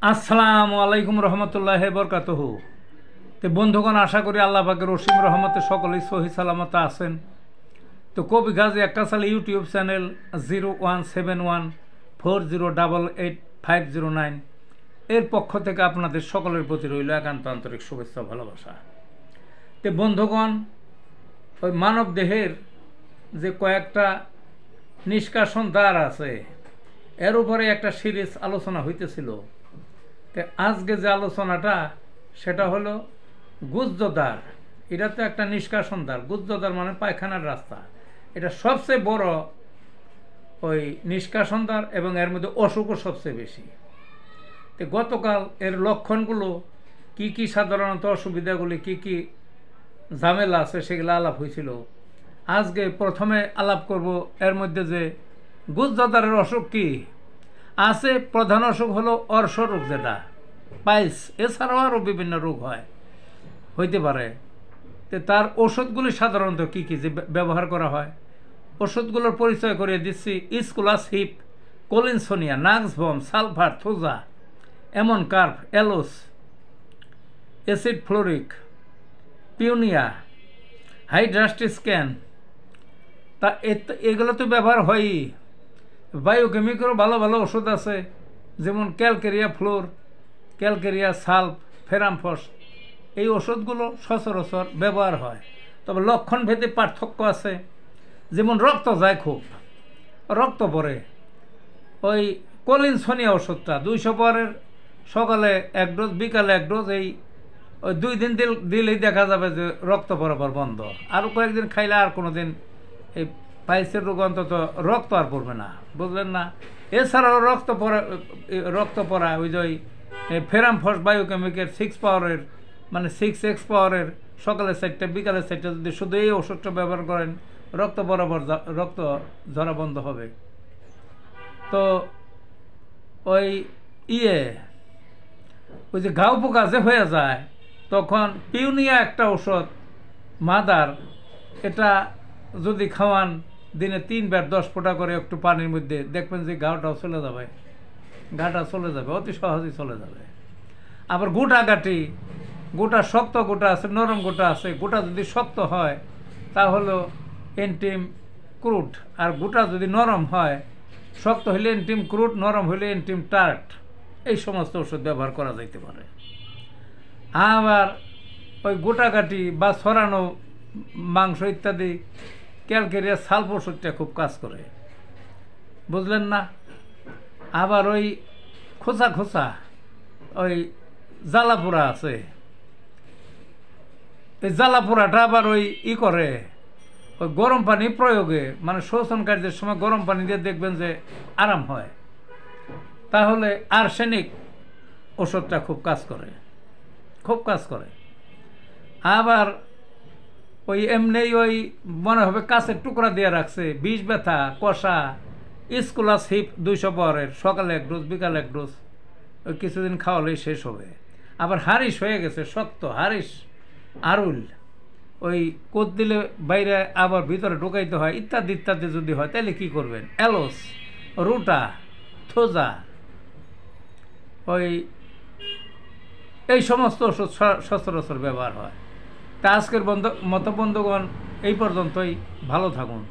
আসসালামু আলাইকুম রহমতুল্লাহ বরকাতুহু। তো বন্ধুগণ, আশা করি আল্লাহ পাকের অসীম রহমতে সকলেই সহি সালামত আছেন। তো কবি গাজী আক্কাস আলী ইউটিউব চ্যানেল 017140885009 এর পক্ষ থেকে আপনাদের সকলের প্রতি রইল একান্ত আন্তরিক শুভেচ্ছা ভালোবাসা। তো বন্ধুগণ, ওই মানব দেহের যে কয়েকটা নিষ্কাশন দ্বার আছে এর উপরে একটা সিরিজ আলোচনা হইতেছিল। আজকে যে আলোচনাটা সেটা হলো গুহ্যদ্বার। এটা তো একটা নিষ্কাশন দ্বার। গুহ্যদ্বার মানে পায়খানার রাস্তা। এটা সবচেয়ে বড় ওই নিষ্কাশন দ্বার এবং এর মধ্যে অসুখও সবচেয়ে বেশি। তো গতকাল এর লক্ষণগুলো কি কি, সাধারণত অসুবিধাগুলি কি কি, ঝামেলা আছে সেগুলো আলাপ হয়েছিল। আজকে প্রথমে আলাপ করব এর মধ্যে যে গুহ্যদ্বারের অসুখ কি আছে। প্রধান অসুখ হলো অর্শ রোগ, যেটা পাইলস। এছাড়াও আরও বিভিন্ন রোগ হইতে পারে। তো তার ওষুধগুলি সাধারণত কি কি যে ব্যবহার করা হয়, ওষুধগুলোর পরিচয় করিয়ে দিচ্ছি। স্কুলাস হিপ, কোলিনসোনিয়া, নাক্সভম, সালফার, থোজা, এমন কার্ভ, এলোস, অ্যাসিড ফ্লোরিক, পিউনিয়া, হাইড্রাস্টিস্ক্যান। তা এগুলো তো ব্যবহার হয়ই। বায়োকেমিক্যালও ভালো ভালো ওষুধ আছে, যেমন calcarea floor, calcarea sulph, ferrum phos. এই ওষুধগুলো সচরাচর ব্যবহার হয়, তবে লক্ষণ ভেদে পার্থক্য আছে। যেমন রক্ত যায়, খুব রক্ত পড়ে। ওই কোলিনসোনিয়া ওষুধটা 200 পরের সকালে 1 ডোজ, বিকালে 1 ডোজ। ওই 2 দিন দিলেই দেখা যাবে যে রক্ত পড়াবার বন্ধ। আরও কয়েকদিন খাইলে আর কোনো দিন এই পাইলসের রোগ অন্তত রক্ত আর পড়বে না, বুঝলেন না। এছাড়াও রক্ত পড়া ওই যে ফেরামফস বায়োকেমিকের 6 পাওয়ারের মানে 6x পাওয়ারের সকালে 4টা বিকালে 4টা যদি শুধু এই ওষুধটা ব্যবহার করেন, রক্ত ঝরা বন্ধ হবে। তো ওই ওই যে ঘাও পোকা যে হয়ে যায়, তখন পিউনিয়া একটা ওষুধ মাদার, এটা যদি খাওয়ান দিনে 3 বার 10 ফোঁটা করে একটু পানির মধ্যে, দেখবেন যে ঘাটা চলে যাবে, অতি সহজেই চলে যাবে। আবার গোটা শক্ত গোটা আছে, নরম গোটা আছে। গোটা যদি শক্ত হয় তাহলে এন্টিম ক্রুড, আর গোটা যদি নরম হয়, শক্ত হইলে এন্টিম ক্রুড, নরম হইলে এন্টিম টার্ট। এই সমস্ত ওষুধ ব্যবহার করা যাইতে পারে। আবার ওই গোটাকাটি বা ছড়ানো মাংস ইত্যাদি ক্যালকেরিয়া সালফ ওষুধটা খুব কাজ করে, বুঝলেন না। আবার ওই খোসা ওই জ্বালাপোড়া আছে, এই জ্বালাপোড়াটা আবার ওই করে ওই গরম পানি প্রয়োগে, মানে শোষণ কার্যের সময় গরম পানি দিয়ে দেখবেন যে আরাম হয়। তাহলে আর্সেনিক ওষুধটা খুব কাজ করে। আবার ওই এমনি ওই মনে হবে কাছের টুকরা দিয়ে রাখছে, বিষ ব্যথা, কষা, স্কুলাস হিপ 200 পাওয়ারের সকালে 1 ডোজ, বিকালে 1 ডোজ। ওই কিছুদিন খাওয়ালেই শেষ হবে। আবার হারিস হয়ে গেছে, শক্ত হারিস, আরুল, ওই কোদ দিলে বাইরে আবার ভিতরে ঢুকাইতে হয়, ইত্যাদি ইত্যাদি যদি হয়, তাহলে কি করবেন? অ্যালোস, রুটা, থোজা, এই সমস্ত ওষুধ সচরাচর ব্যবহার হয়। তা আজকের মতো বন্ধুগণ এই পর্যন্তই। ভালো থাকুন।